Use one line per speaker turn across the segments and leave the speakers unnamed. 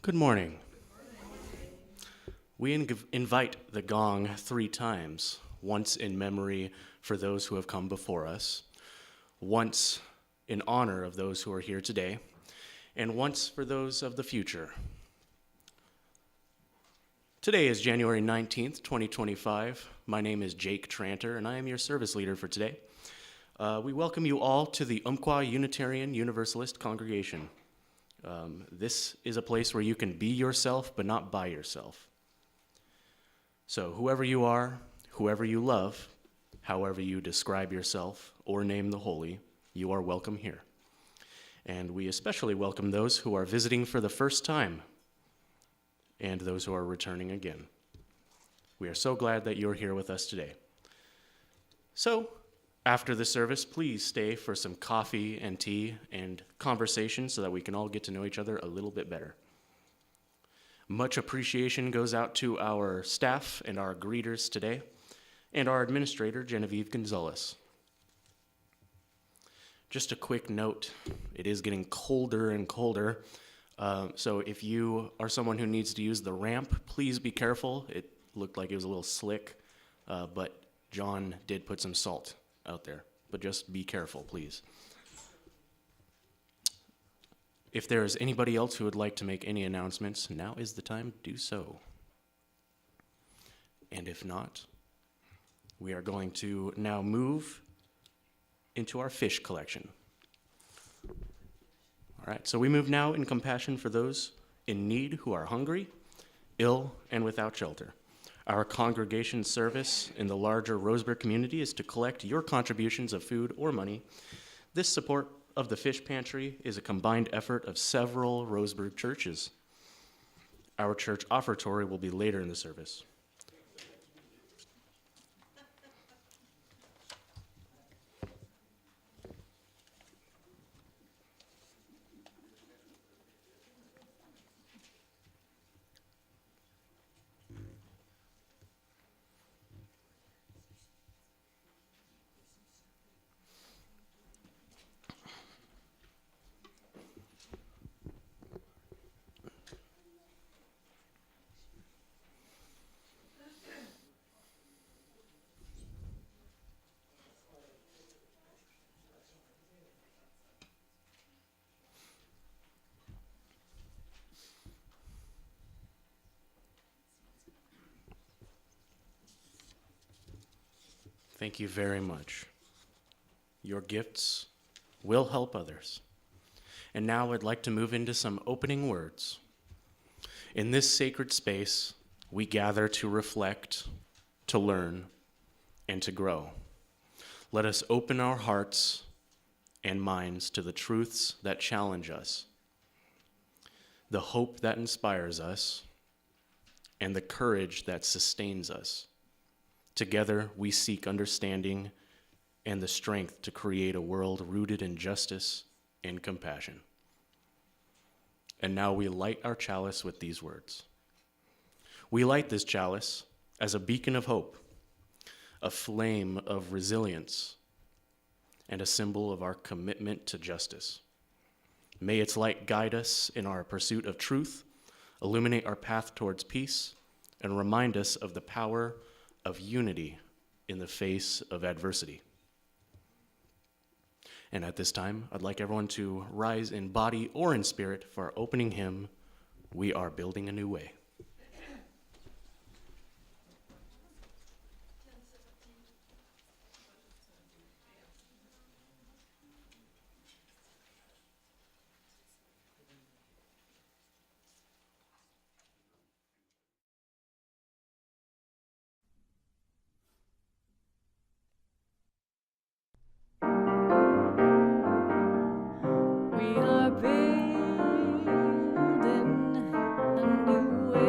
Good morning. We invite the gong 3 times, once in memory for those who have come before us, once in honor of those who are here today, and once for those of the future. Today is January 19th, 2025. My name is Jake Tranter, and I am your service leader for today. We welcome you all to the Umpqua Unitarian Universalist Congregation. This is a place where you can be yourself, but not by yourself. So whoever you are, whoever you love, however you describe yourself or name the holy, you are welcome here. And we especially welcome those who are visiting for the first time and those who are returning again. We are so glad that you're here with us today. So, after the service, please stay for some coffee and tea and conversation so that we can all get to know each other a little bit better. Much appreciation goes out to our staff and our greeters today, and our administrator, Genevieve Gonzalez. Just a quick note, it is getting colder and colder, so if you are someone who needs to use the ramp, please be careful. It looked like it was a little slick, but John did put some salt out there, but just be careful, please. If there is anybody else who would like to make any announcements, now is the time to do so. And if not, we are going to now move into our fish collection. All right, so we move now in compassion for those in need who are hungry, ill, and without shelter. Our congregation service in the larger Roseburg community is to collect your contributions of food or money. This support of the fish pantry is a combined effort of several Roseburg churches. Our church offertory will be later in the service. Thank you very much. Your gifts will help others. And now I'd like to move into some opening words. In this sacred space, we gather to reflect, to learn, and to grow. Let us open our hearts and minds to the truths that challenge us, the hope that inspires us, and the courage that sustains us. Together, we seek understanding and the strength to create a world rooted in justice and compassion. And now we light our chalice with these words. We light this chalice as a beacon of hope, a flame of resilience, and a symbol of our commitment to justice. May its light guide us in our pursuit of truth, illuminate our path towards peace, and remind us of the power of unity in the face of adversity. And at this time, I'd like everyone to rise in body or in spirit for our opening hymn, We Are Building a New Way.
We are building a new way.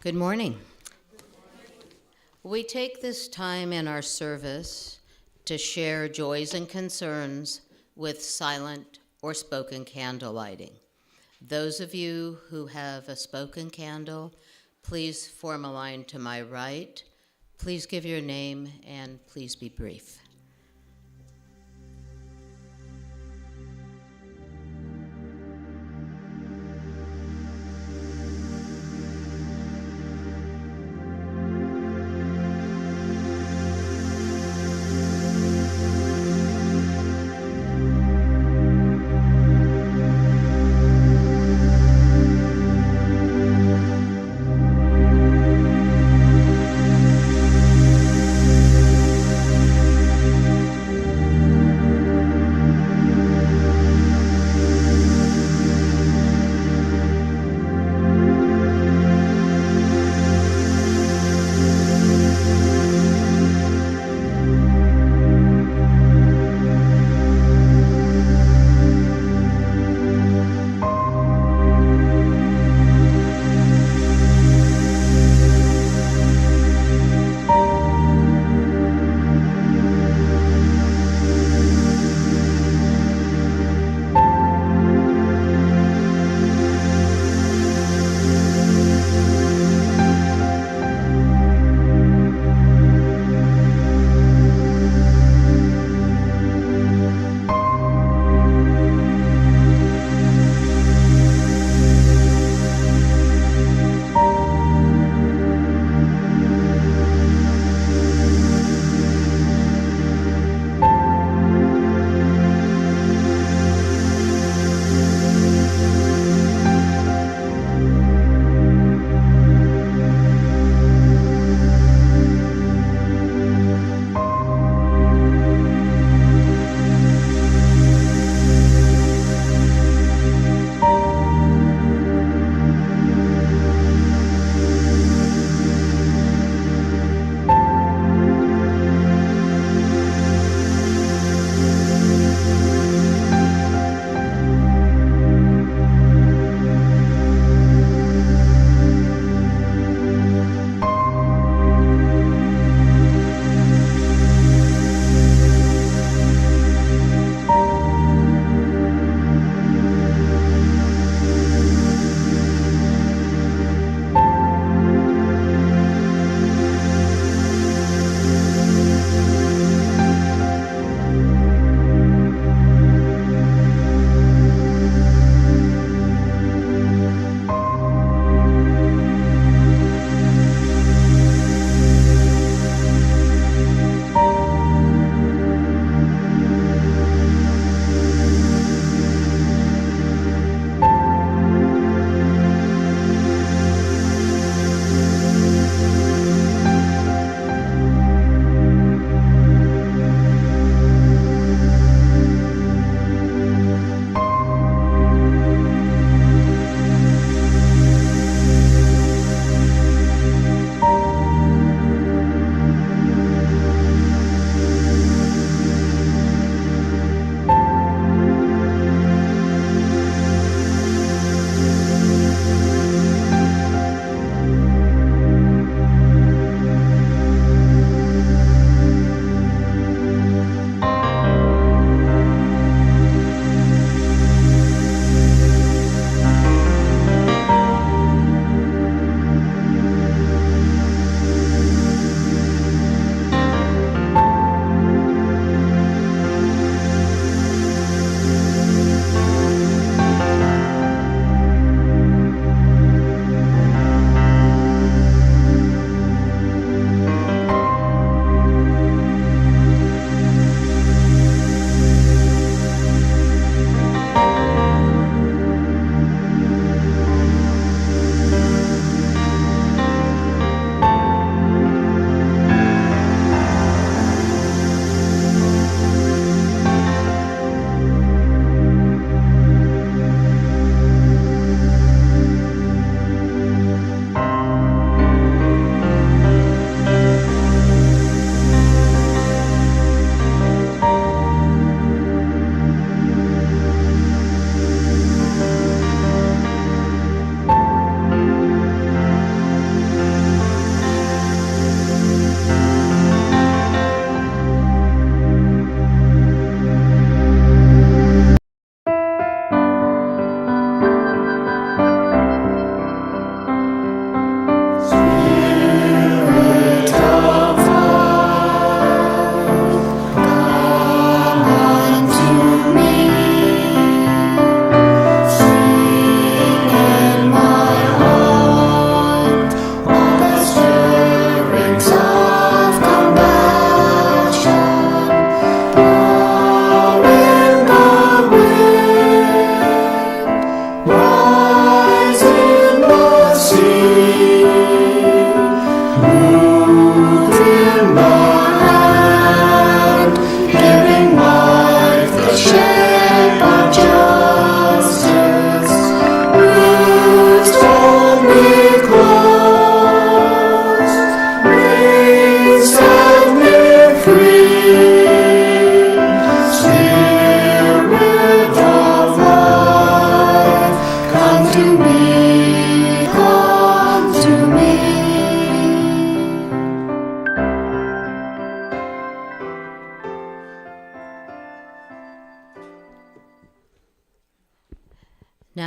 Good morning. We take this time in our service to share joys and concerns with silent or spoken candle lighting. Those of you who have a spoken candle, please form a line to my right. Please give your name and please be brief.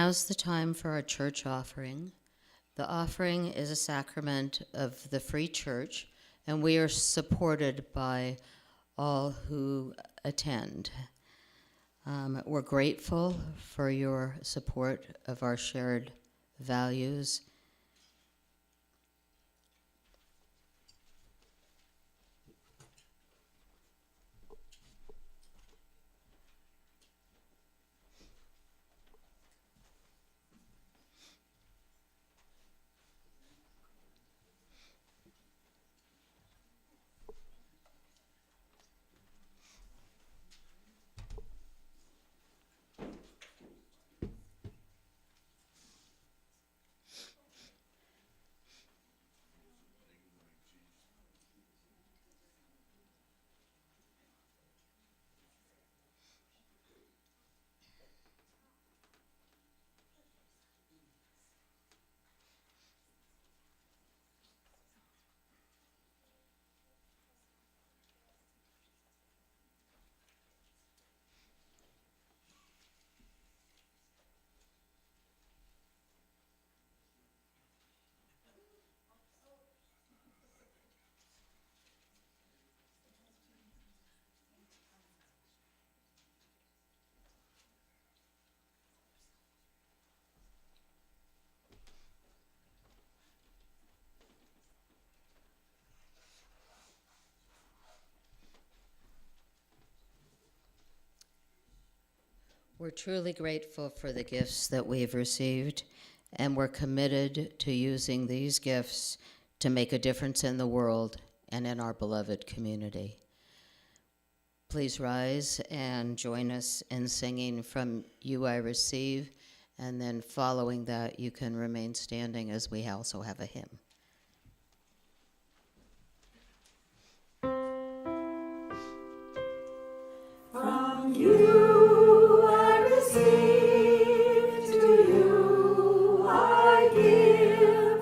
now's the time for our church offering. The offering is a sacrament of the Free Church, and we are supported by all who attend. We're grateful for your support of our shared values. We're truly grateful for the gifts that we've received, and we're committed to using these gifts to make a difference in the world and in our beloved community. Please rise and join us in singing From You I Receive, and then following that, you can remain standing as we also have a hymn.
From you I receive, to you I give.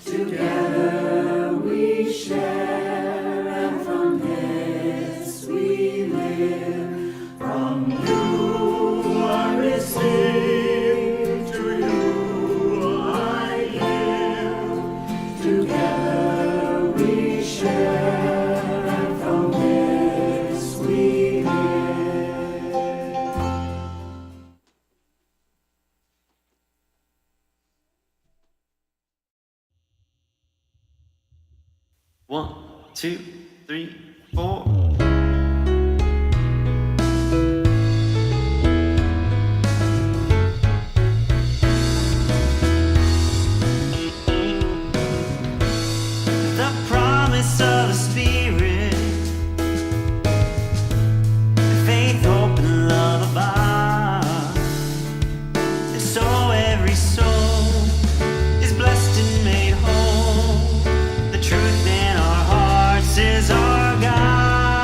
Together we share, and from this we live. From you I receive, to you I give. Together we share, and from this we live.
1, 2, 3, 4. The promise of the Spirit, faith, hope, and love abide. And so every soul is blessed and made whole. The truth in our hearts is our guide.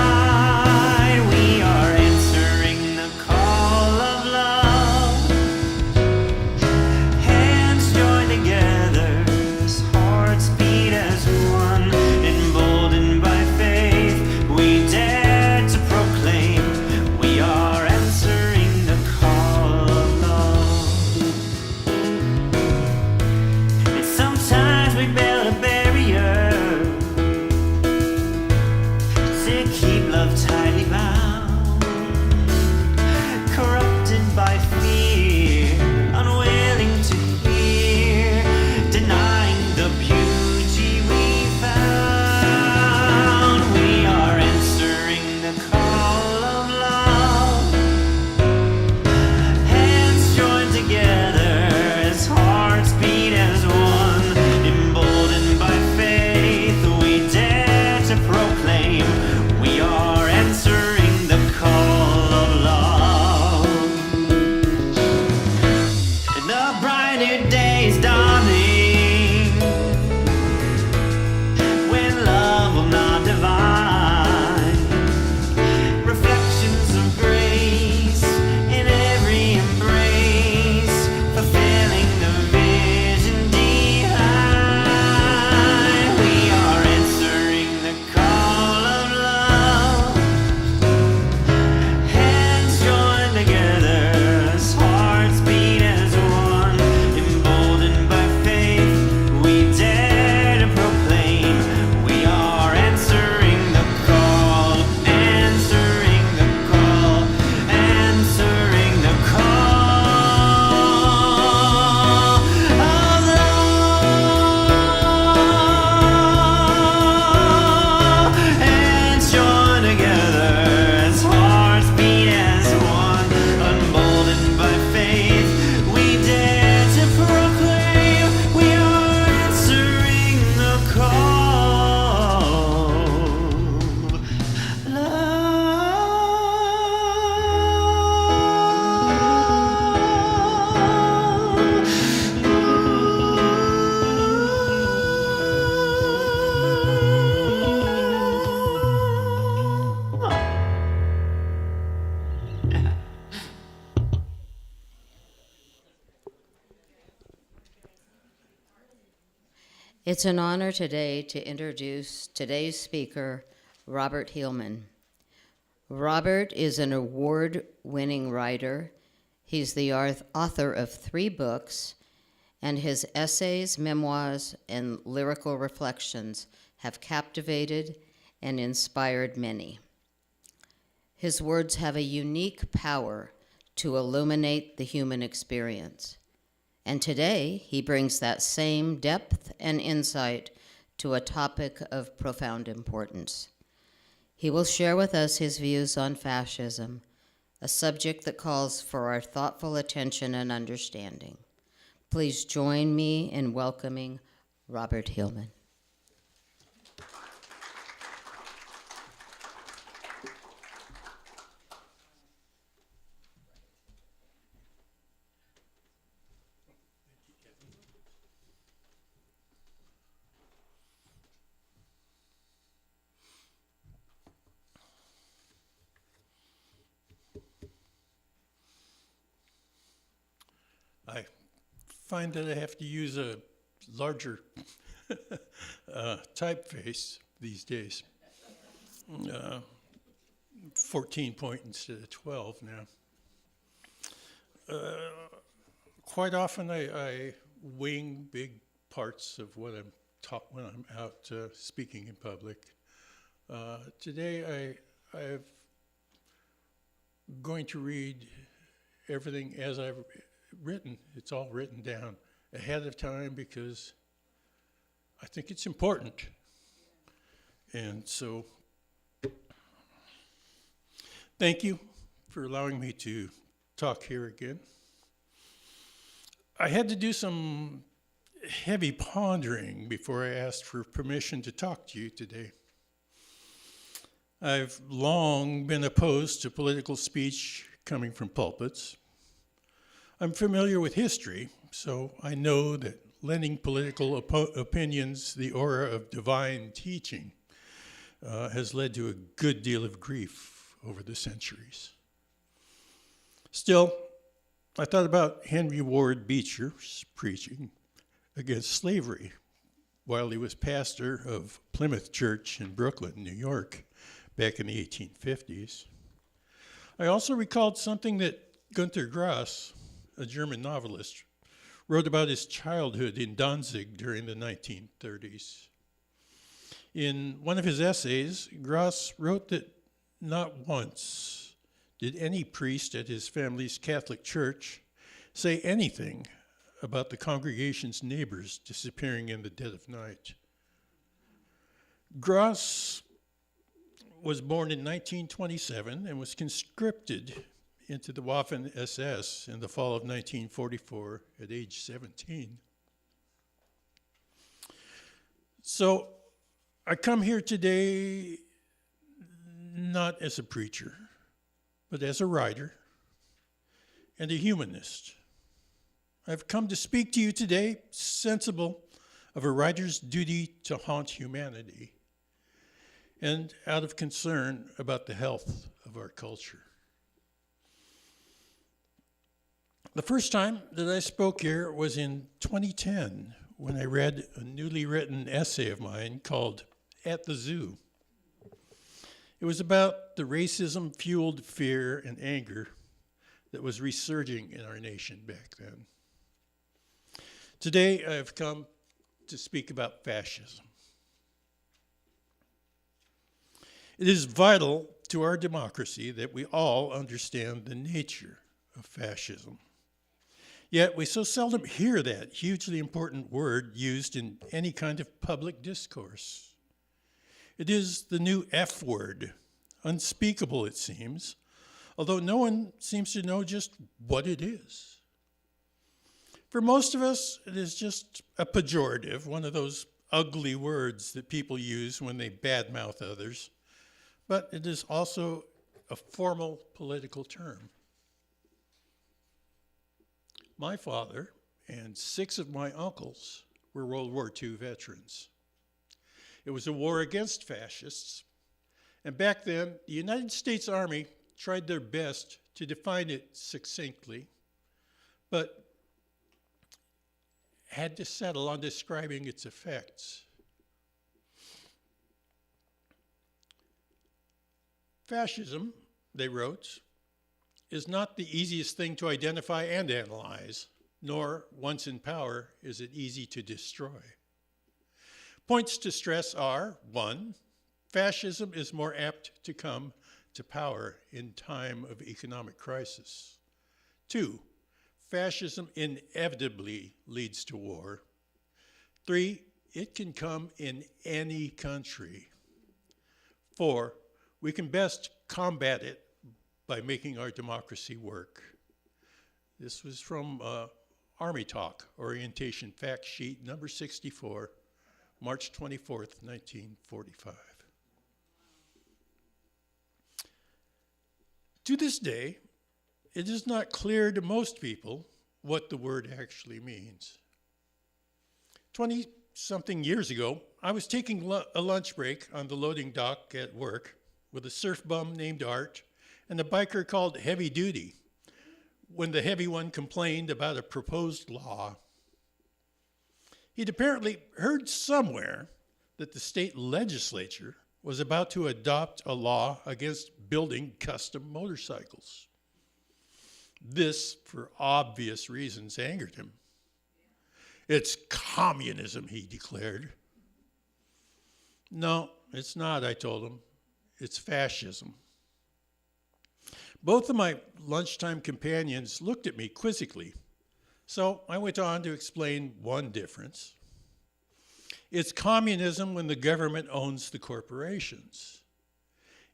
It's an honor today to introduce today's speaker, Robert Heilman. Robert is an award-winning writer. He's the author of 3 books, and his essays, memoirs, and lyrical reflections have captivated and inspired many. His words have a unique power to illuminate the human experience. And today, he brings that same depth and insight to a topic of profound importance. He will share with us his views on fascism, a subject that calls for our thoughtful attention and understanding. Please join me in welcoming Robert Heilman.
I find that I have to use a larger typeface these days. 14 point instead of 12 now. Quite often I wing big parts of what I'm taught when I'm out speaking in public. Today I'm going to read everything as I've written. It's all written down ahead of time because I think it's important. And so thank you for allowing me to talk here again. I had to do some heavy pondering before I asked for permission to talk to you today. I've long been opposed to political speech coming from pulpits. I'm familiar with history, so I know that lending political opinions the aura of divine teaching has led to a good deal of grief over the centuries. Still, I thought about Henry Ward Beecher's preaching against slavery while he was pastor of Plymouth Church in Brooklyn, New York, back in the 1850s. I also recalled something that Günter Grass, a German novelist, wrote about his childhood in Danzig during the 1930s. In one of his essays, Grass wrote that not once did any priest at his family's Catholic church say anything about the congregation's neighbors disappearing in the dead of night. Grass was born in 1927 and was conscripted into the Waffen-SS in the fall of 1944 at age 17. So I come here today not as a preacher, but as a writer and a humanist. I've come to speak to you today sensible of a writer's duty to haunt humanity and out of concern about the health of our culture. The first time that I spoke here was in 2010 when I read a newly written essay of mine called At the Zoo. It was about the racism-fueled fear and anger that was resurging in our nation back then. Today, I've come to speak about fascism. It is vital to our democracy that we all understand the nature of fascism. Yet we so seldom hear that hugely important word used in any kind of public discourse. It is the new F word, unspeakable it seems, although no one seems to know just what it is. For most of us, it is just a pejorative, one of those ugly words that people use when they badmouth others, but it is also a formal political term. My father and 6 of my uncles were World War II veterans. It was a war against fascists, and back then, the United States Army tried their best to define it succinctly, but had to settle on describing its effects. Fascism, they wrote, is not the easiest thing to identify and analyze, nor, once in power, is it easy to destroy. Points to stress are, 1, fascism is more apt to come to power in time of economic crisis. 2, fascism inevitably leads to war. 3, it can come in any country. 4, we can best combat it by making our democracy work. This was from Army Talk, Orientation Fact Sheet number 64, March 24th, 1945. To this day, it is not clear to most people what the word actually means. 20-something years ago, I was taking a lunch break on the loading dock at work with a surf bum named Art and a biker called Heavy Duty when the heavy one complained about a proposed law. He'd apparently heard somewhere that the state legislature was about to adopt a law against building custom motorcycles. This, for obvious reasons, angered him. It's communism, he declared. No, it's not, I told him. It's fascism. Both of my lunchtime companions looked at me quizzically, so I went on to explain one difference. It's communism when the government owns the corporations.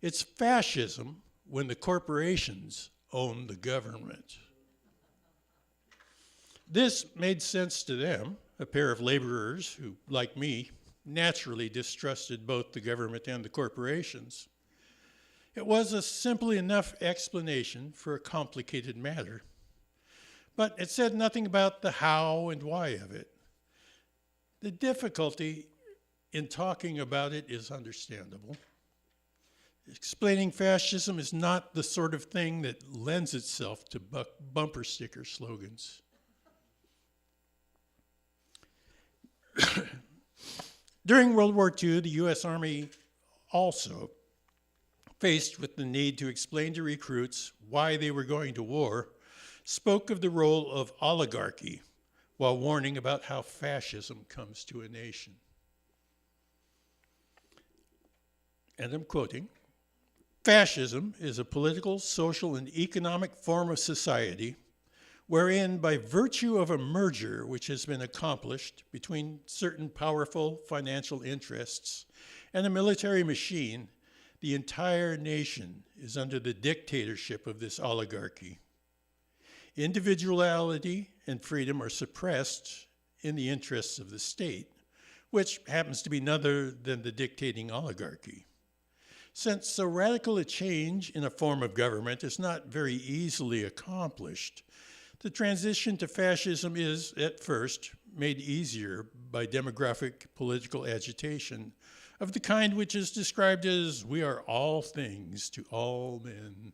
It's fascism when the corporations own the government. This made sense to them, a pair of laborers who, like me, naturally distrusted both the government and the corporations. It was a simple enough explanation for a complicated matter, but it said nothing about the how and why of it. The difficulty in talking about it is understandable. Explaining fascism is not the sort of thing that lends itself to bumper sticker slogans. During World War II, the U.S. Army also, faced with the need to explain to recruits why they were going to war, spoke of the role of oligarchy while warning about how fascism comes to a nation. And I'm quoting, "Fascism is a political, social, and economic form of society wherein, by virtue of a merger which has been accomplished between certain powerful financial interests and a military machine, the entire nation is under the dictatorship of this oligarchy. Individuality and freedom are suppressed in the interests of the state, which happens to be none other than the dictating oligarchy. Since so radical a change in a form of government is not very easily accomplished, the transition to fascism is, at first, made easier by demographic political agitation of the kind which is described as, we are all things to all men.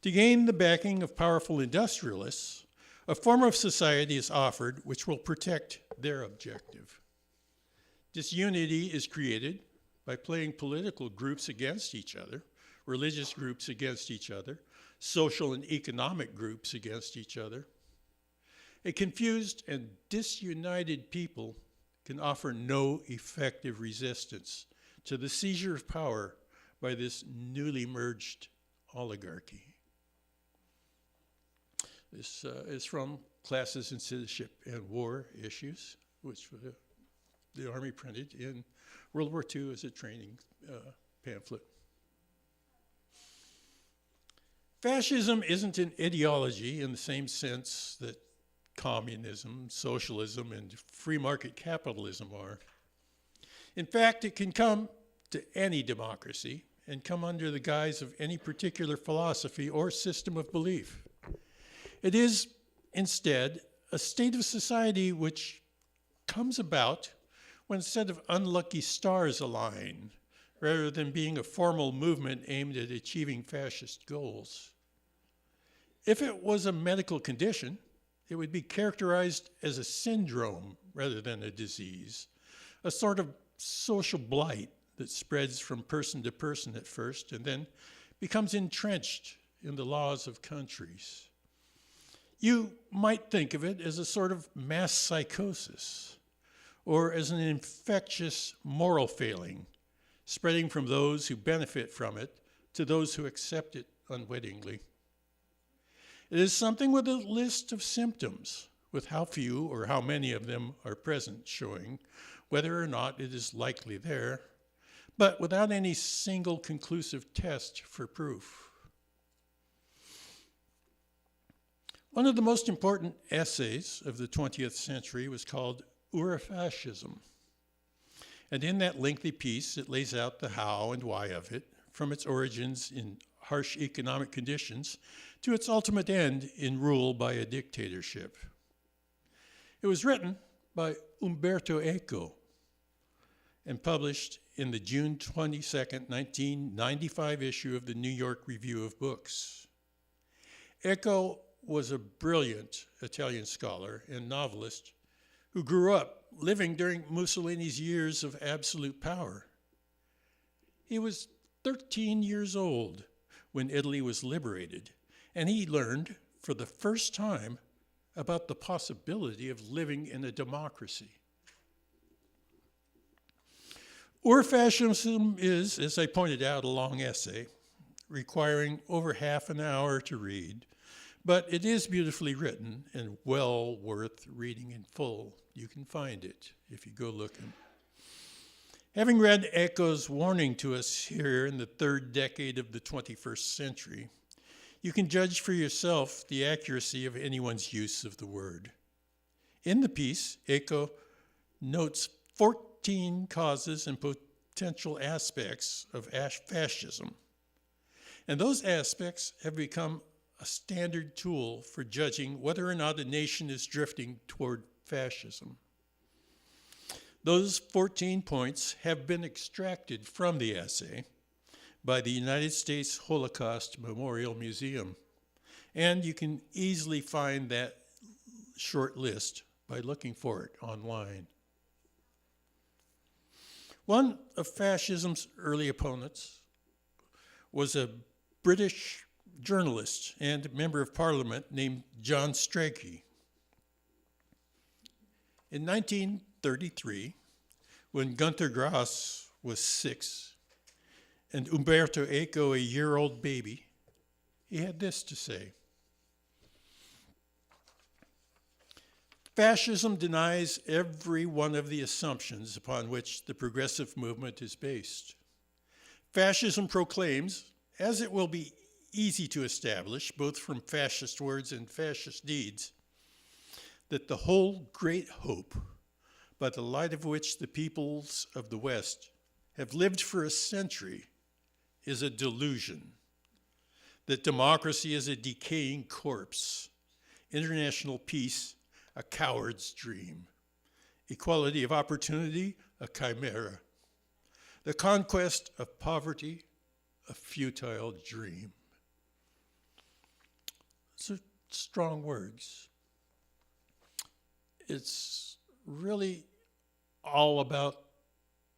To gain the backing of powerful industrialists, a form of society is offered which will protect their objective. Disunity is created by playing political groups against each other, religious groups against each other, social and economic groups against each other. A confused and disunited people can offer no effective resistance to the seizure of power by this newly merged oligarchy." This is from Classes in Citizenship and War Issues, which the Army printed in World War II as a training pamphlet. Fascism isn't an ideology in the same sense that communism, socialism, and free market capitalism are. In fact, it can come to any democracy and come under the guise of any particular philosophy or system of belief. It is, instead, a state of society which comes about when a set of unlucky stars align, rather than being a formal movement aimed at achieving fascist goals. If it was a medical condition, it would be characterized as a syndrome rather than a disease, a sort of social blight that spreads from person to person at first and then becomes entrenched in the laws of countries. You might think of it as a sort of mass psychosis or as an infectious moral failing, spreading from those who benefit from it to those who accept it unwittingly. It is something with a list of symptoms, with how few or how many of them are present, showing whether or not it is likely there, but without any single conclusive test for proof. One of the most important essays of the 20th century was called Urfascism. And in that lengthy piece, it lays out the how and why of it, from its origins in harsh economic conditions to its ultimate end in rule by a dictatorship. It was written by Umberto Eco and published in the June 22nd, 1995 issue of the New York Review of Books. Eco was a brilliant Italian scholar and novelist who grew up living during Mussolini's years of absolute power. He was 13 years old when Italy was liberated, and he learned for the first time about the possibility of living in a democracy. Urfascism is, as I pointed out, a long essay, requiring over half an hour to read, but it is beautifully written and well worth reading in full. You can find it if you go looking. Having read Eco's warning to us here in the third decade of the 21st century, you can judge for yourself the accuracy of anyone's use of the word. In the piece, Eco notes 14 causes and potential aspects of fascism. And those aspects have become a standard tool for judging whether or not a nation is drifting toward fascism. Those 14 points have been extracted from the essay by the United States Holocaust Memorial Museum, and you can easily find that short list by looking for it online. One of fascism's early opponents was a British journalist and member of parliament named John Strachey. In 1933, when Günter Grass was 6 and Umberto Eco a year-old baby, he had this to say: "Fascism denies every one of the assumptions upon which the progressive movement is based. Fascism proclaims, as it will be easy to establish, both from fascist words and fascist deeds, that the whole great hope by the light of which the peoples of the West have lived for a century is a delusion, that democracy is a decaying corpse, international peace a coward's dream, equality of opportunity a chimera, the conquest of poverty a futile dream." Those are strong words. It's really all about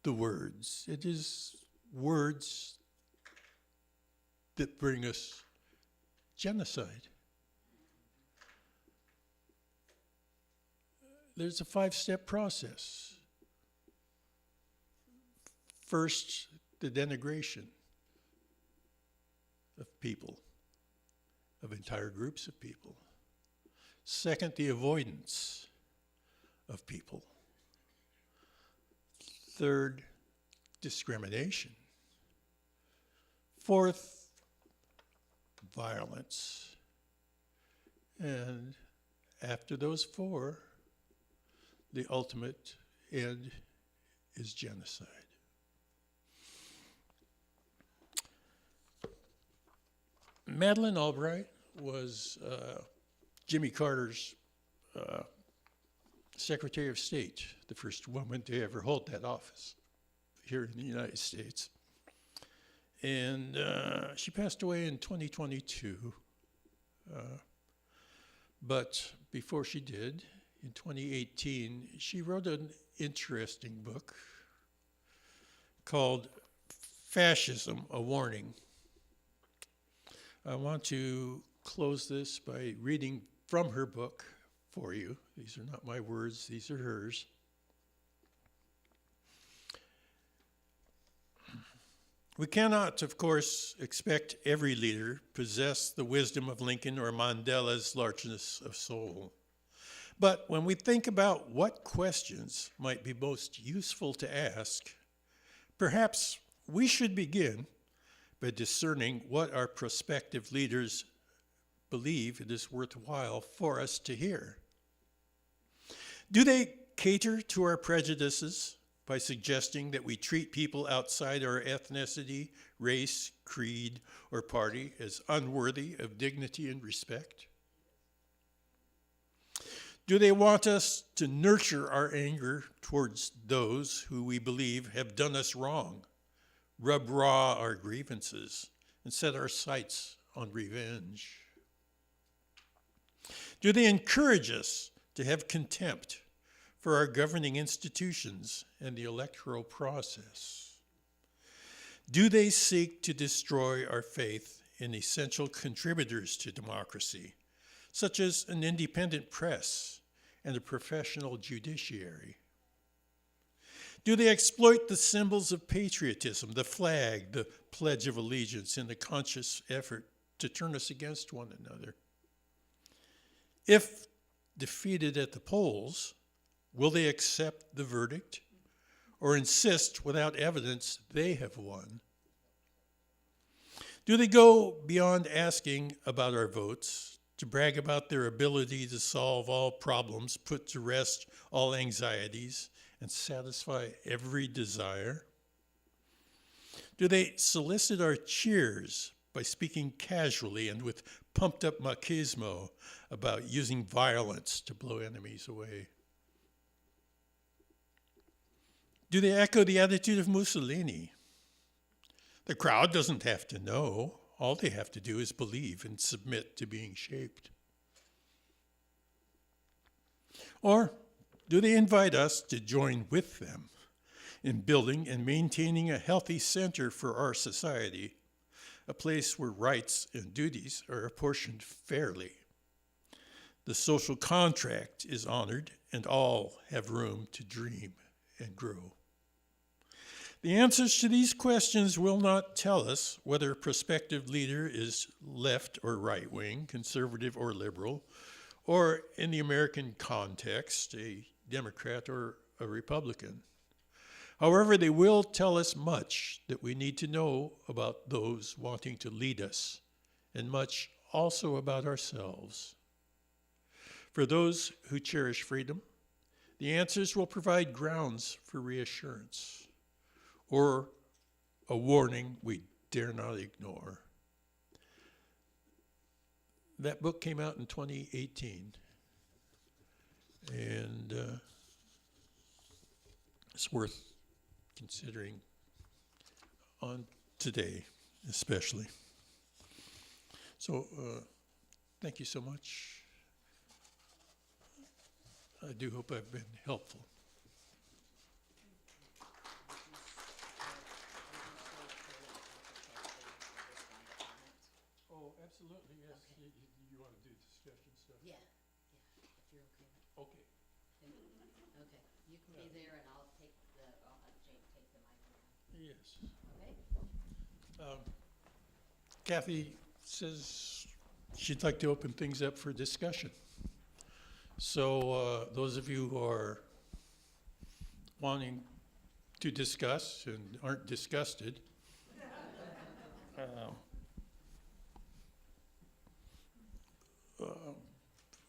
the words. It is words that bring us genocide. There's a 5-step process. First, the denigration of people, of entire groups of people. Second, the avoidance of people. Third, discrimination. Fourth, violence. And after those four, the ultimate end is genocide. Madeleine Albright was Jimmy Carter's Secretary of State, the first woman to ever hold that office here in the United States. And she passed away in 2022. But before she did, in 2018, she wrote an interesting book called Fascism, A Warning. I want to close this by reading from her book for you. These are not my words, these are hers. We cannot, of course, expect every leader possess the wisdom of Lincoln or Mandela's largeness of soul. But when we think about what questions might be most useful to ask, perhaps we should begin by discerning what our prospective leaders believe it is worthwhile for us to hear. Do they cater to our prejudices by suggesting that we treat people outside our ethnicity, race, creed, or party as unworthy of dignity and respect? Do they want us to nurture our anger towards those who we believe have done us wrong, rub raw our grievances, and set our sights on revenge? Do they encourage us to have contempt for our governing institutions and the electoral process? Do they seek to destroy our faith in essential contributors to democracy, such as an independent press and a professional judiciary? Do they exploit the symbols of patriotism, the flag, the Pledge of Allegiance, in a conscious effort to turn us against one another? If defeated at the polls, will they accept the verdict or insist without evidence they have won? Do they go beyond asking about our votes to brag about their ability to solve all problems, put to rest all anxieties, and satisfy every desire? Do they solicit our cheers by speaking casually and with pumped-up machismo about using violence to blow enemies away? Do they echo the attitude of Mussolini? The crowd doesn't have to know. All they have to do is believe and submit to being shaped. Or do they invite us to join with them in building and maintaining a healthy center for our society, a place where rights and duties are apportioned fairly? The social contract is honored and all have room to dream and grow. The answers to these questions will not tell us whether a prospective leader is left or right wing, conservative or liberal, or in the American context, a Democrat or a Republican. However, they will tell us much that we need to know about those wanting to lead us, and much also about ourselves. For those who cherish freedom, the answers will provide grounds for reassurance, or a warning we dare not ignore. That book came out in 2018, and it's worth considering on today, especially. So, thank you so much. I do hope I've been helpful. Oh, absolutely, yes. You want to do discussion stuff?
Yeah, if you're okay.
Okay.
Okay, you can be there and I'll have Jake take the mic around.
Yes.
Okay?
Kathy says she'd like to open things up for discussion. So those of you who are wanting to discuss and aren't disgusted,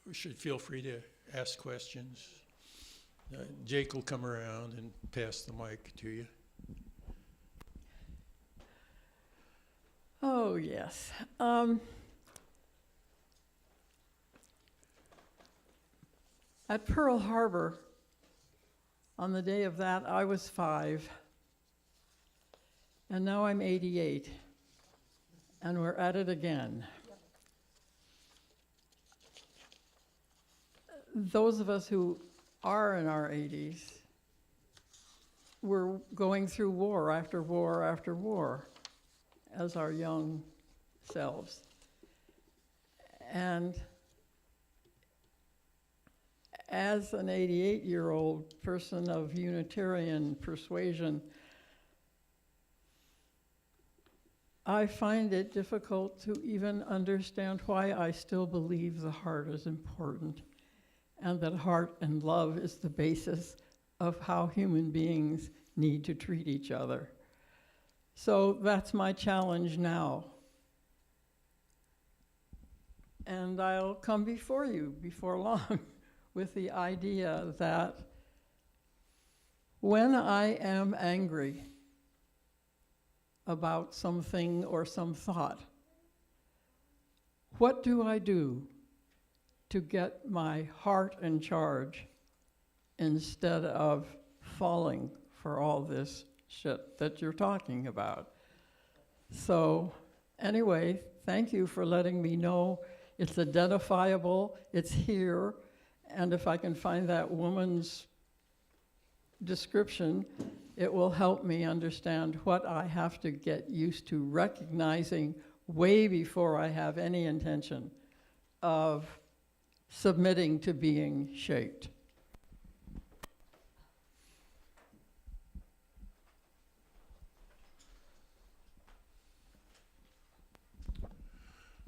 we should feel free to ask questions. Jake will come around and pass the mic to you.
Oh, yes. At Pearl Harbor, on the day of that, I was 5, and now I'm 88, and we're at it again. those of us who are in our 80s, we're going through war after war after war as our young selves. And as an 88-year-old person of Unitarian persuasion, I find it difficult to even understand why I still believe the heart is important and that heart and love is the basis of how human beings need to treat each other. So that's my challenge now. And I'll come before you before long with the idea that when I am angry about something or some thought, what do I do to get my heart in charge instead of falling for all this shit that you're talking about? So anyway, thank you for letting me know it's identifiable, it's here, and if I can find that woman's description, it will help me understand what I have to get used to recognizing way before I have any intention of submitting to being shaped.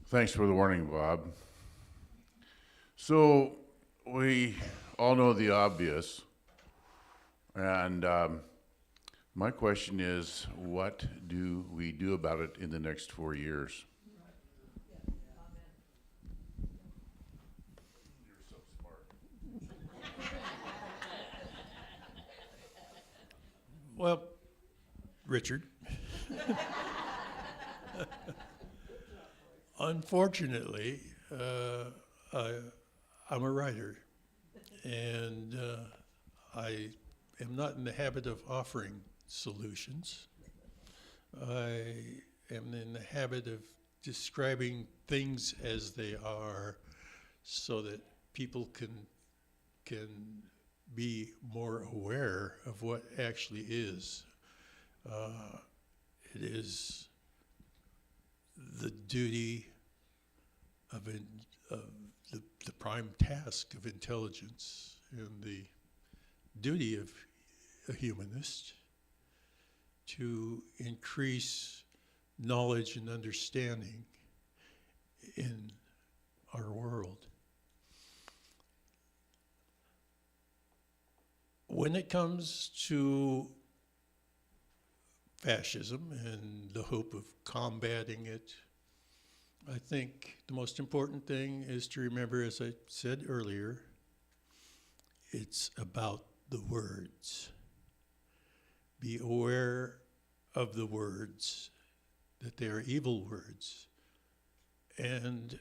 Thanks for the warning, Bob. So we all know the obvious, and my question is, what do we do about it in the next 4 years? You're so smart.
Well, Richard, unfortunately, I'm a writer, and I am not in the habit of offering solutions. I am in the habit of describing things as they are so that people can be more aware of what actually is. It is the duty of the prime task of intelligence and the duty of a humanist to increase knowledge and understanding in our world. When it comes to fascism and the hope of combating it, I think the most important thing is to remember, as I said earlier, it's about the words. Be aware of the words, that they are evil words. And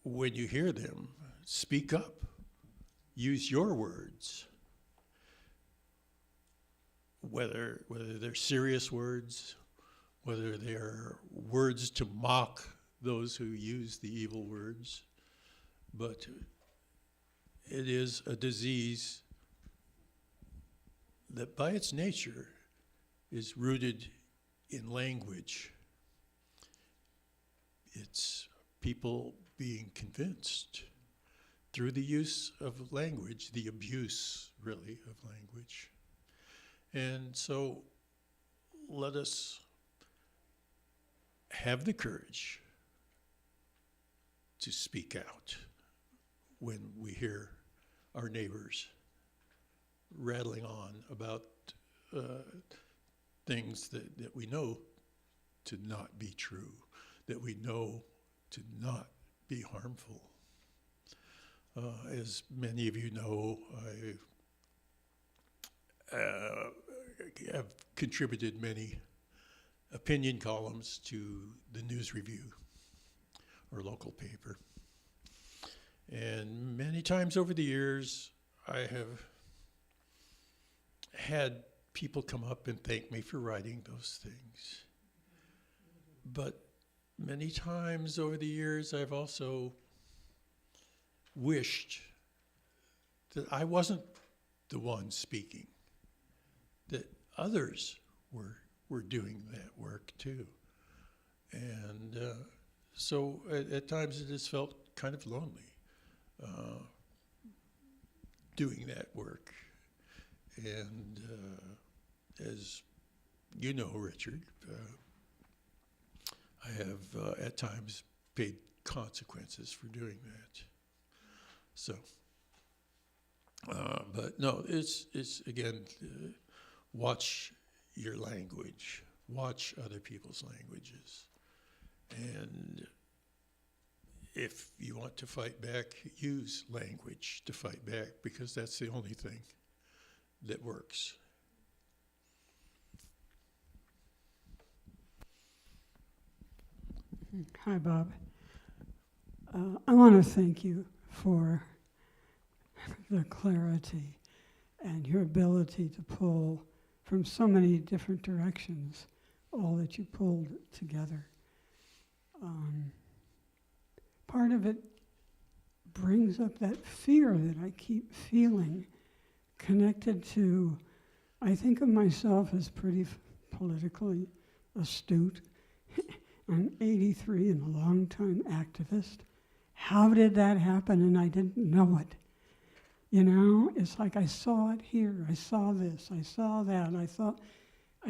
when you hear them, speak up. Use your words. Whether they're serious words, whether they're words to mock those who use the evil words, but it is a disease that by its nature is rooted in language. It's people being convinced through the use of language, the abuse, really, of language. And so let us have the courage to speak out when we hear our neighbors rattling on about things that we know to not be true, that we know to not be harmful. As many of you know, I have contributed many opinion columns to the News Review, our local paper. And many times over the years, I have had people come up and thank me for writing those things. But many times over the years, I've also wished that I wasn't the one speaking, that others were doing that work too. And so at times it has felt kind of lonely doing that work. And as you know, Richard, I have at times paid consequences for doing that. So, but no, it's again, watch your language, watch other people's languages. And if you want to fight back, use language to fight back, because that's the only thing that works.
Hi, Bob. I want to thank you for the clarity and your ability to pull from so many different directions all that you pulled together. Part of it brings up that fear that I keep feeling connected to, I think of myself as pretty politically astute. I'm 83 and a long-time activist. How did that happen and I didn't know it? You know, it's like I saw it here, I saw this, I saw that, I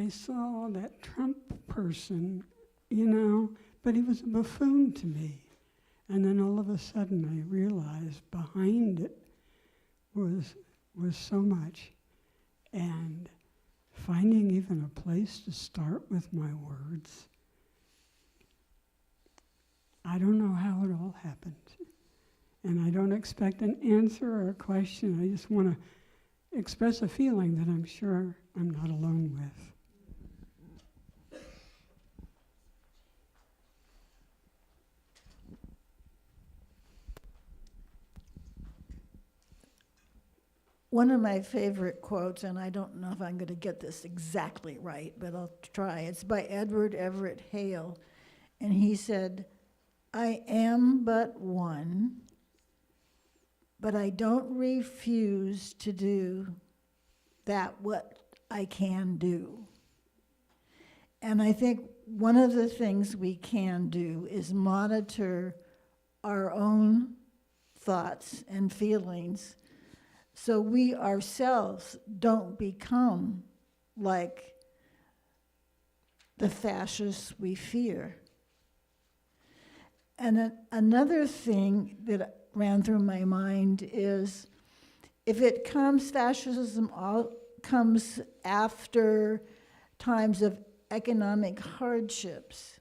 saw that Trump person, you know, but he was a buffoon to me. And then all of a sudden I realized behind it was so much. And finding even a place to start with my words, I don't know how it all happened. And I don't expect an answer or a question. I just want to express a feeling that I'm sure I'm not alone with.
One of my favorite quotes, and I don't know if I'm going to get this exactly right, but I'll try. It's by Edward Everett Hale, and he said, "I am but one, but I don't refuse to do that what I can do." And I think one of the things we can do is monitor our own thoughts and feelings so we ourselves don't become like the fascists we fear. And another thing that ran through my mind is, if it comes, fascism all comes after times of economic hardships.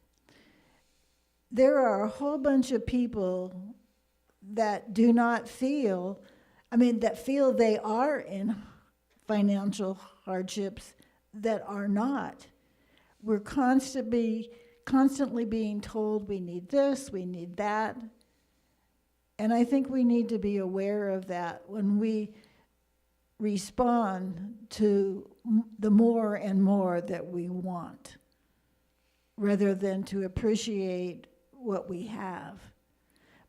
There are a whole bunch of people that do not feel, that feel they are in financial hardships that are not. We're constantly being told we need this, we need that. And I think we need to be aware of that when we respond to the more and more that we want, rather than to appreciate what we have.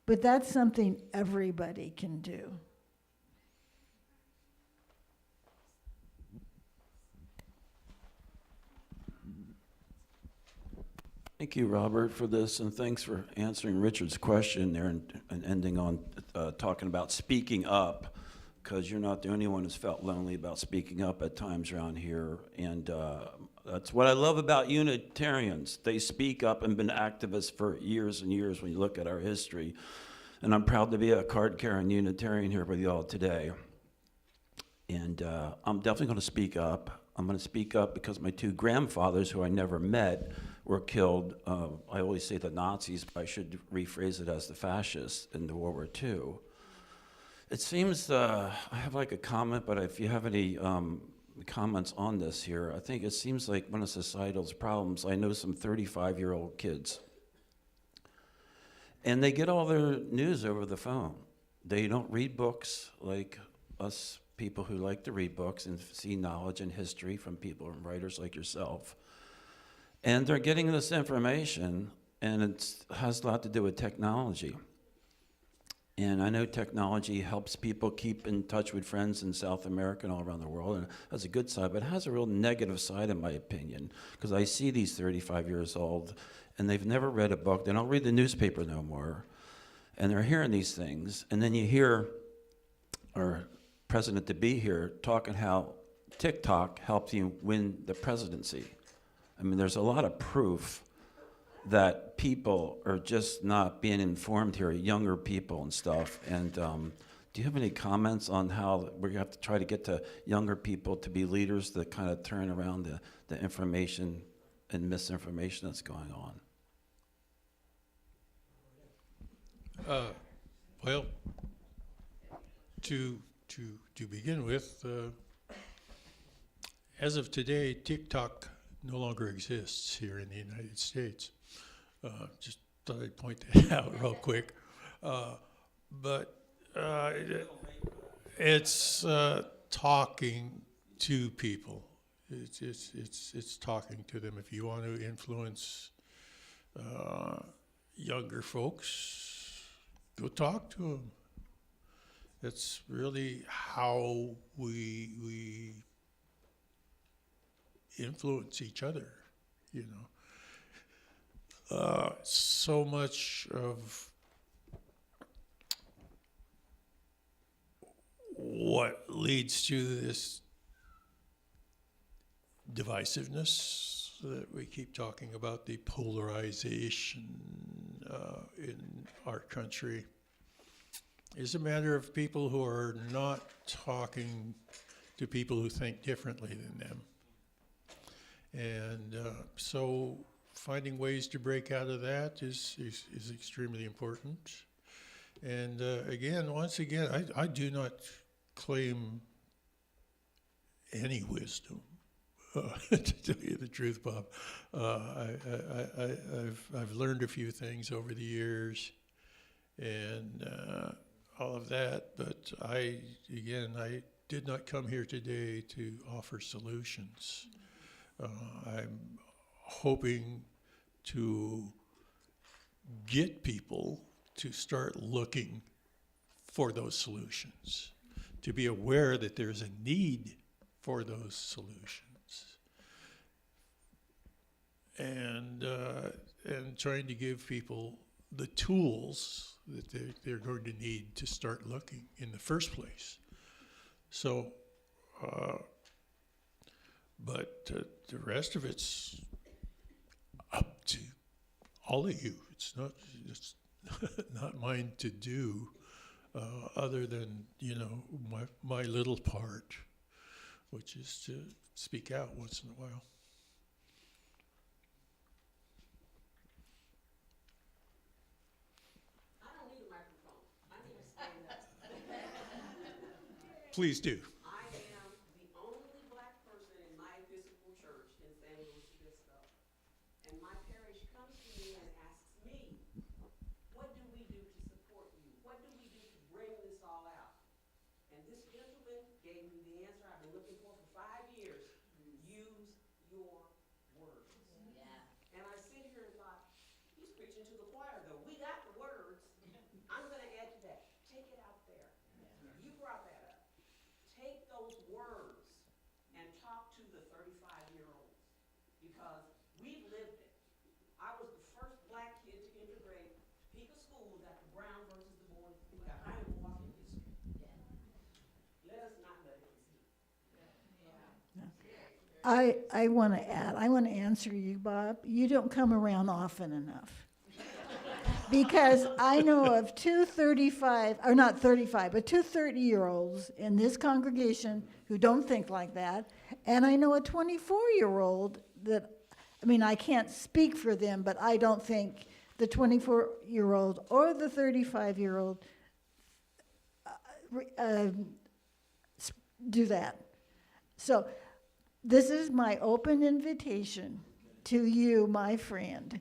But that's something everybody can do.
Thank you, Robert, for this, and thanks for answering Richard's question there and ending on talking about speaking up, because you're not the only one who's felt lonely about speaking up at times around here. And that's what I love about Unitarians. They speak up and been activists for years and years when you look at our history. And I'm proud to be a card-carrying Unitarian here with you all today. And I'm definitely going to speak up. I'm going to speak up because my two grandfathers, who I never met, were killed. I always say the Nazis, but I should rephrase it as the fascists in World War II. It seems, I have like a comment, but if you have any comments on this here, I think it seems like one of societal's problems, I know some 35-year-old kids, and they get all their news over the phone. They don't read books like us people who like to read books and see knowledge and history from people and writers like yourself. And they're getting this information, and it has a lot to do with technology. And I know technology helps people keep in touch with friends in South America and all around the world, and it has a good side, but it has a real negative side, in my opinion, because I see these 35 years old, and they've never read a book. They don't read the newspaper no more, and they're hearing these things. And then you hear our president-to-be here talking how TikTok helped you win the presidency. I mean, there's a lot of proof that people are just not being informed here, younger people and stuff. And do you have any comments on how we have to try to get to younger people to be leaders that kind of turn around the information and misinformation that's going on?
Well, to begin with, as of today, TikTok no longer exists here in the United States. Just thought I'd point that out real quick. It's talking to people. It's talking to them. If you want to influence younger folks, go talk to them. That's really how we influence each other, you know. So much of what leads to this divisiveness that we keep talking about, the polarization in our country, is a matter of people who are not talking to people who think differently than them. And so finding ways to break out of that is extremely important. And once again, I do not claim any wisdom, to tell you the truth, Bob. I've learned a few things over the years and all of that, but I did not come here today to offer solutions. I'm hoping to get people to start looking for those solutions, to be aware that there's a need for those solutions, and trying to give people the tools that they're going to need to start looking in the first place. So, but the rest of it's up to all of you. It's not mine to do, other than, you know, my little part, which is to speak out once in a while.
I don't need a microphone. I need to stand up.
Please do.
I am the only black person in my Episcopal church in San Luis Obispo. And my parish comes to me and asks me, what do we do to support you? What do we do to bring this all out? And this gentleman gave me the answer I've been looking for 5 years. Use your words. Yeah. And I sit here and thought, he's preaching to the choir though. We got the words. I'm going to add to that. Take it out there. You brought that up. Take those words and talk to the 35-year-olds, because we've lived it. I was the first black kid to integrate Topeka schools after Brown versus Du Bois. We got Iowa walking history. Let us not let it be.
I want to add, I want to answer you, Bob. You don't come around often enough. Because I know of two 30-year-olds in this congregation who don't think like that, and I know a 24-year-old that, I mean, I can't speak for them, but I don't think the 24-year-old or the 35-year-old do that. So this is my open invitation to you, my friend,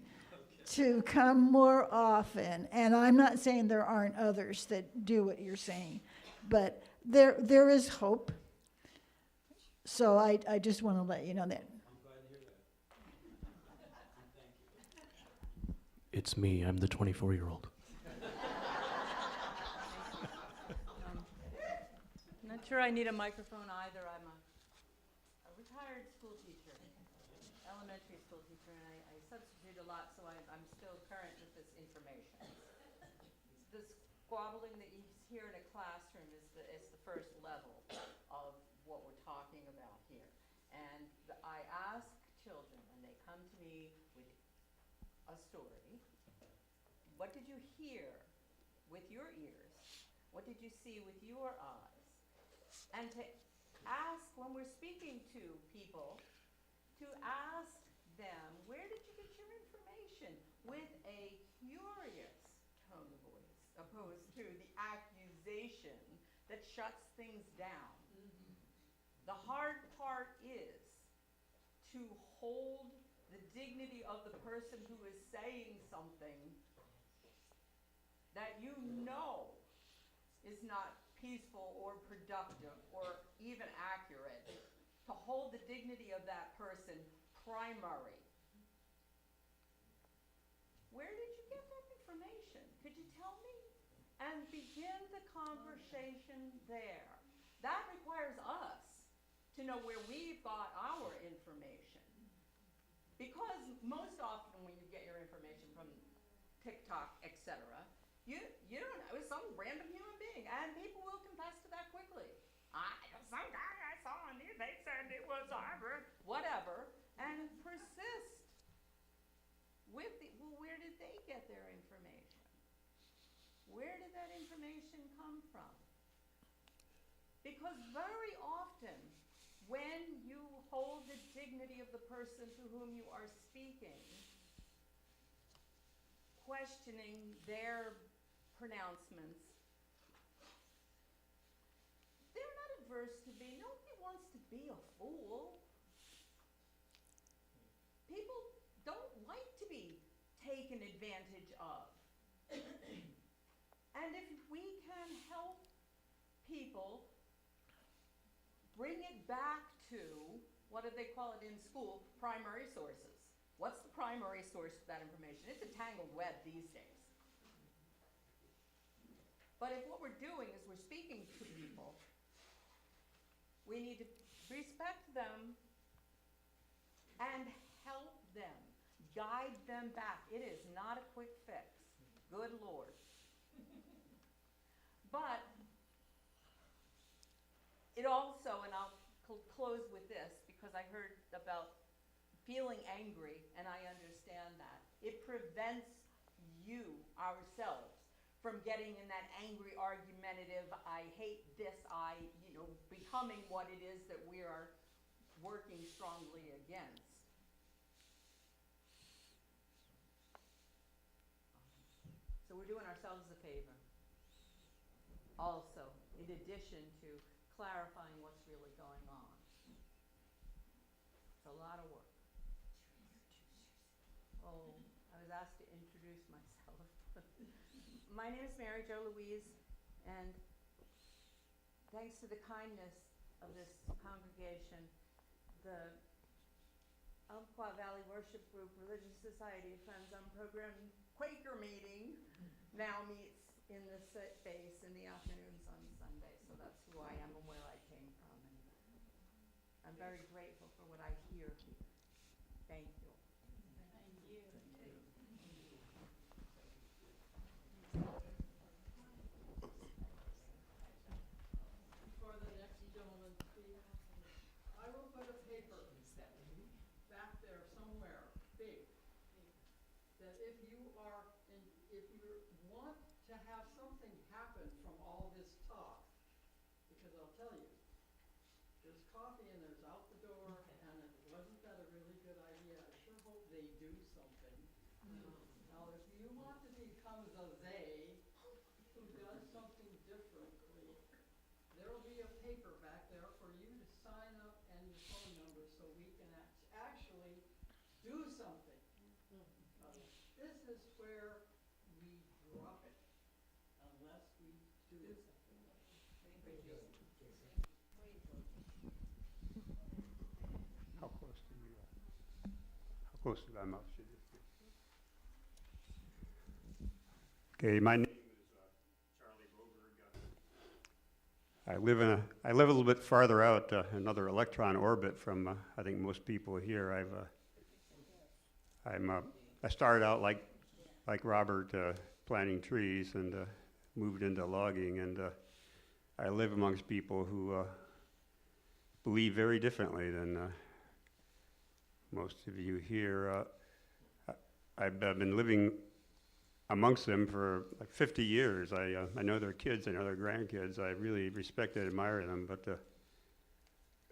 to come more often. And I'm not saying there aren't others that do what you're saying, but there is hope. So I just want to let you know that.
It's me. I'm the 24-year-old.
not sure I need a microphone either. I'm a retired school teacher, elementary school teacher, and I substitute a lot, so I'm still current with this information. The squabbling that you hear in a classroom is the first level of what we're talking about here. And I ask children when they come to me with a story, what did you hear with your ears? What did you see with your eyes? And to ask, when we're speaking to people, to ask them, where did you get your information? With a curious tone of voice, opposed to the accusation that shuts things down. The hard part is to hold the dignity of the person who is saying something that you know is not peaceful or productive or even accurate, to hold the dignity of that person primary. Where did you get that information? Could you tell me? And begin the conversation there. That requires us to know where we've got our information. Because most often when you get your information from TikTok, etc., you don't know, it's some random human being, and people will confess to that quickly. Some guy I saw on news, they said it was Harvard, whatever, and persist with well, where did they get their information? Where did that information come from? Because very often, when you hold the dignity of the person to whom you are speaking, questioning their pronouncements, they're not averse to be, nobody wants to be a fool. People don't like to be taken advantage of. And if we can help people bring it back to, what do they call it in school, primary sources. What's the primary source of that information? It's a tangled web these days. But if what we're doing is we're speaking to people, we need to respect them and help them, guide them back. It is not a quick fix. Good Lord. But it also, and I'll close with this, because I heard about feeling angry, and I understand that. It prevents you, ourselves, from getting in that angry, argumentative, I hate this, becoming what it is that we are working strongly against. So we're doing ourselves a favor. Also, in addition to clarifying what's really going on. It's a lot of work. Oh, I was asked to introduce myself. My name is Mary Jo Louise, and thanks to the kindness of this congregation, the Umpqua Valley Worship Group Religious Society of Friends on Program Quaker meeting now meets in the space in the afternoons on Sunday. So that's who I am and where I came from. And I'm very grateful for what I hear here. Thank you. Thank you.
For the next gentleman to speak, I will put a paper back there somewhere, big, that if you want to have something happen from all this talk, because I'll tell you, there's coffee and there's out the door, and wasn't that a really good idea? I sure hope they do something. Now, if you want to become the they who does something differently, there'll be a paper back there for you to sign up and your phone number so we can actually do something. This is where we drop it, unless we do something. Thank you.
How close to you? How close to that mouth should this be? Okay, my name is Charlie Broberg. I I live a little bit farther out, another electron orbit from I think most people here. I started out like Robert, planting trees, and moved into logging, and I live amongst people who believe very differently than most of you here. I've been living amongst them for like 50 years. I know their kids, I know their grandkids. I really respect and admire them, but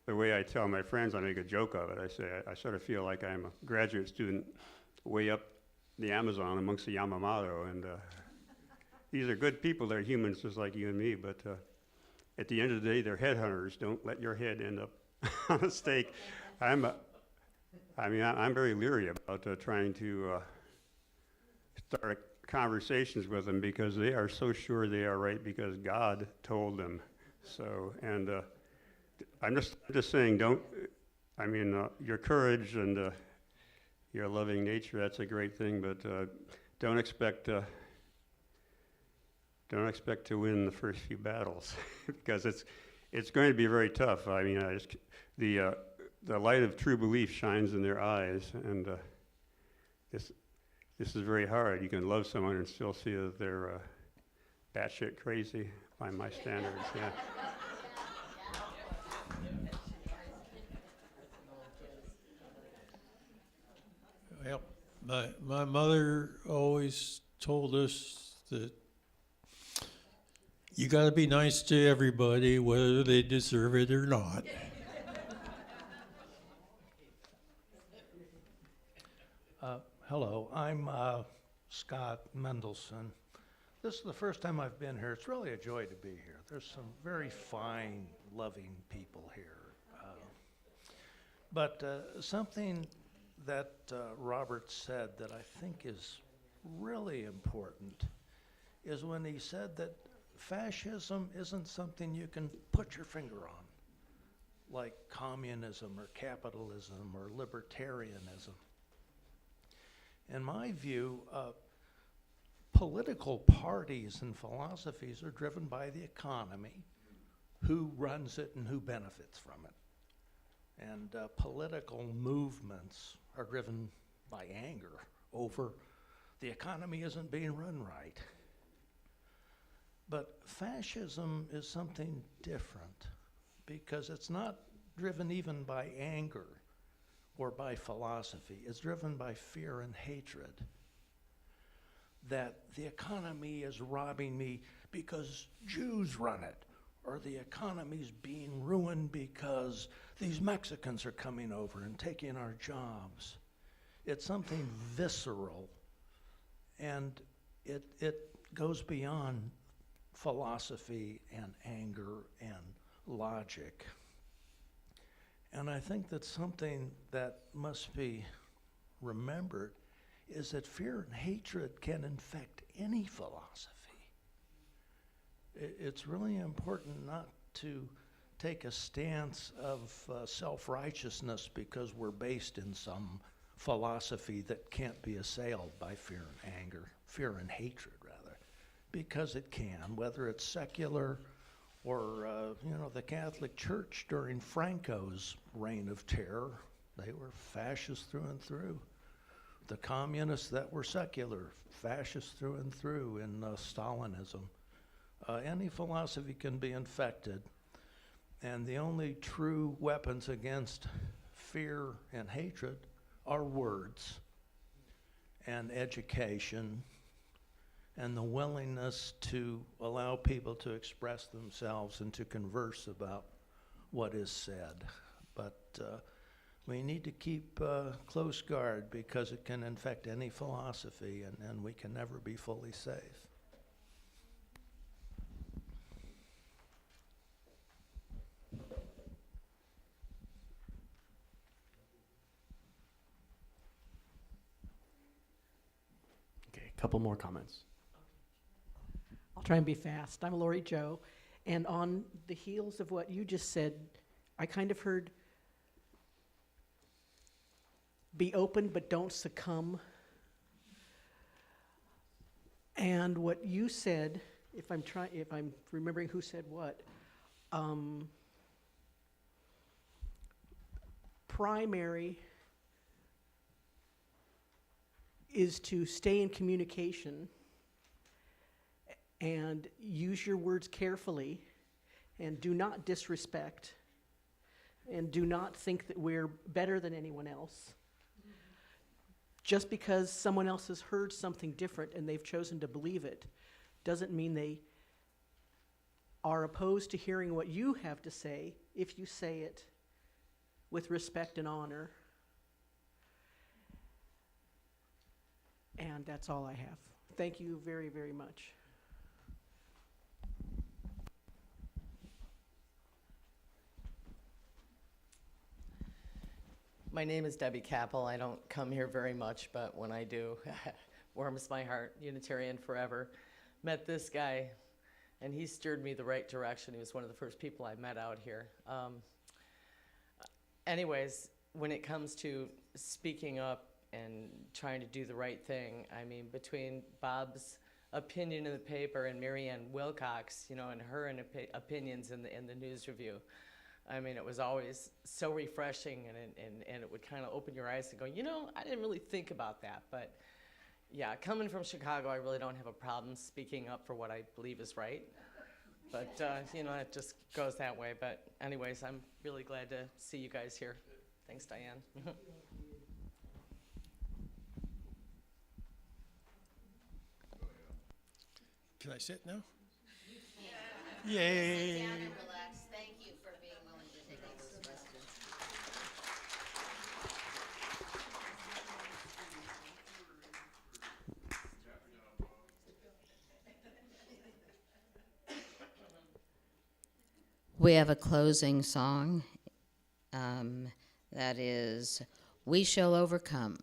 the way I tell my friends, I make a joke of it. I say, I sort of feel like I'm a graduate student way up the Amazon amongst the Yamamoto, and these are good people. They're humans just like you and me, but at the end of the day, they're headhunters. Don't let your head end up on a stake. I'm very leery about trying to start conversations with them, because they are so sure they are right because God told them so. And I'm just saying, your courage and your loving nature, that's a great thing, but don't expect to win the first few battles because it's going to be very tough. I mean, the light of true belief shines in their eyes, and this is very hard. You can love someone and still see that they're batshit crazy by my standards. Yeah.
Well, my mother always told us that you got to be nice to everybody, whether they deserve it or not.
Hello, I'm Scott Mendelson. This is the first time I've been here. It's really a joy to be here. There's some very fine, loving people here. But something that Robert said that I think is really important is when he said that fascism isn't something you can put your finger on, like communism or capitalism or libertarianism. In my view, political parties and philosophies are driven by the economy, who runs it and who benefits from it. And political movements are driven by anger over the economy isn't being run right. But fascism is something different because it's not driven even by anger or by philosophy. It's driven by fear and hatred. That the economy is robbing me because Jews run it, or the economy's being ruined because these Mexicans are coming over and taking our jobs. It's something visceral, and it goes beyond philosophy and anger and logic. And I think that something that must be remembered is that fear and hatred can infect any philosophy. It's really important not to take a stance of self-righteousness because we're based in some philosophy that can't be assailed by fear and anger, fear and hatred rather, because it can, whether it's secular or the Catholic Church during Franco's reign of terror. They were fascist through and through. The communists that were secular, fascist through and through in Stalinism. Any philosophy can be infected, and the only true weapons against fear and hatred are words and education and the willingness to allow people to express themselves and to converse about what is said. But we need to keep close guard because it can infect any philosophy, and we can never be fully safe.
Okay, a couple more comments.
I'll try and be fast. I'm Lori Joe, and on the heels of what you just said, I kind of heard be open but don't succumb. And what you said, if I'm remembering who said what, primary is to stay in communication and use your words carefully and do not disrespect and do not think that we're better than anyone else. Just because someone else has heard something different and they've chosen to believe it doesn't mean they are opposed to hearing what you have to say if you say it with respect and honor. And that's all I have. Thank you very, very much.
My name is Debbie Capel. I don't come here very much, but when I do, warms my heart. Unitarian forever. Met this guy, and he steered me the right direction. He was one of the first people I met out here. Anyways, when it comes to speaking up and trying to do the right thing, I mean, between Bob's opinion in the paper and Marianne Wilcox, you know, and her opinions in the news review, I mean, it was always so refreshing, and it would kind of open your eyes and go, you know, I didn't really think about that. But yeah, coming from Chicago, I really don't have a problem speaking up for what I believe is right. But, you know, it just goes that way. But anyways, I'm really glad to see you guys here. Thanks, Diane.
Can I sit now? Yay!
Sit down and relax. Thank you for being willing to take all those questions. We have a closing song. That is We Shall Overcome.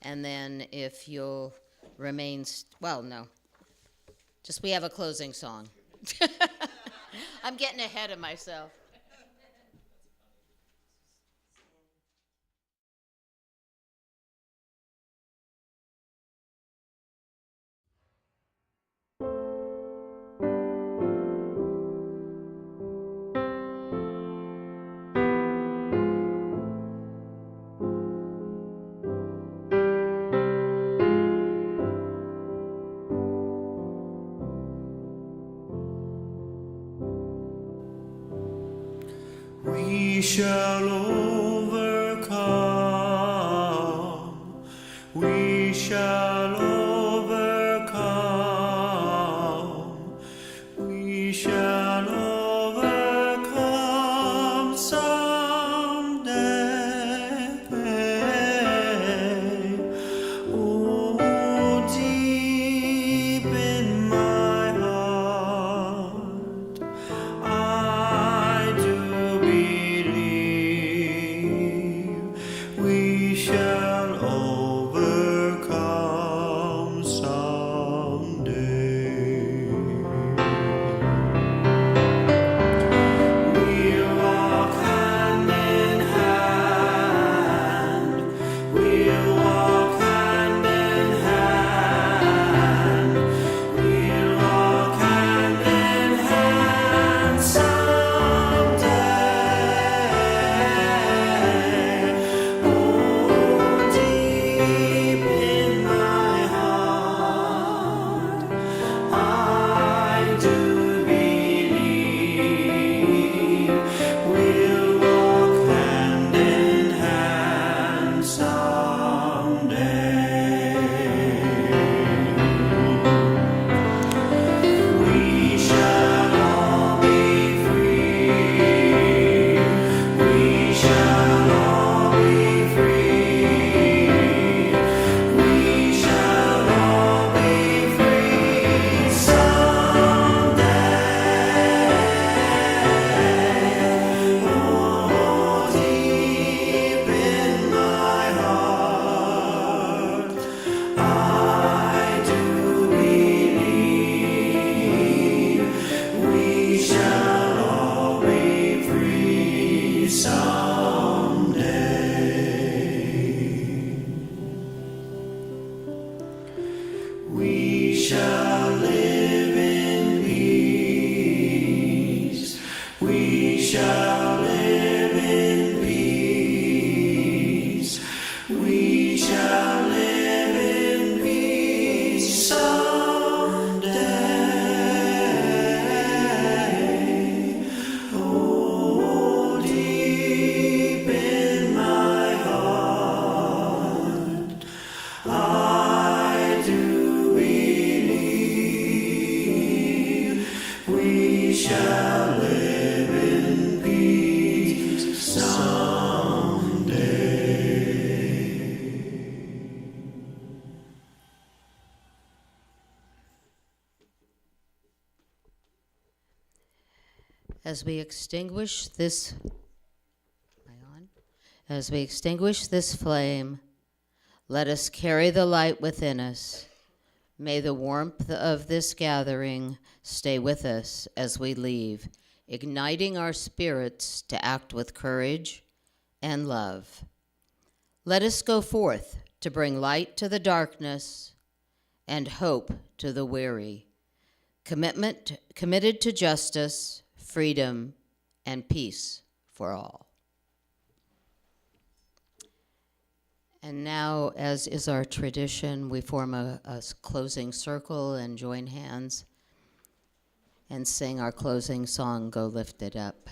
And then if you'll remain, well, no. Just we have a closing song. I'm getting ahead of myself.
We shall overcome. We shall overcome. We shall overcome someday. Oh, deep in my heart, I do believe
As we extinguish this, am I on? As we extinguish this flame, let us carry the light within us. May the warmth of this gathering stay with us as we leave, igniting our spirits to act with courage and love. Let us go forth to bring light to the darkness and hope to the weary, committed to justice, freedom, and peace for all. And now, as is our tradition, we form a closing circle and join hands and sing our closing song, Go Lift It Up.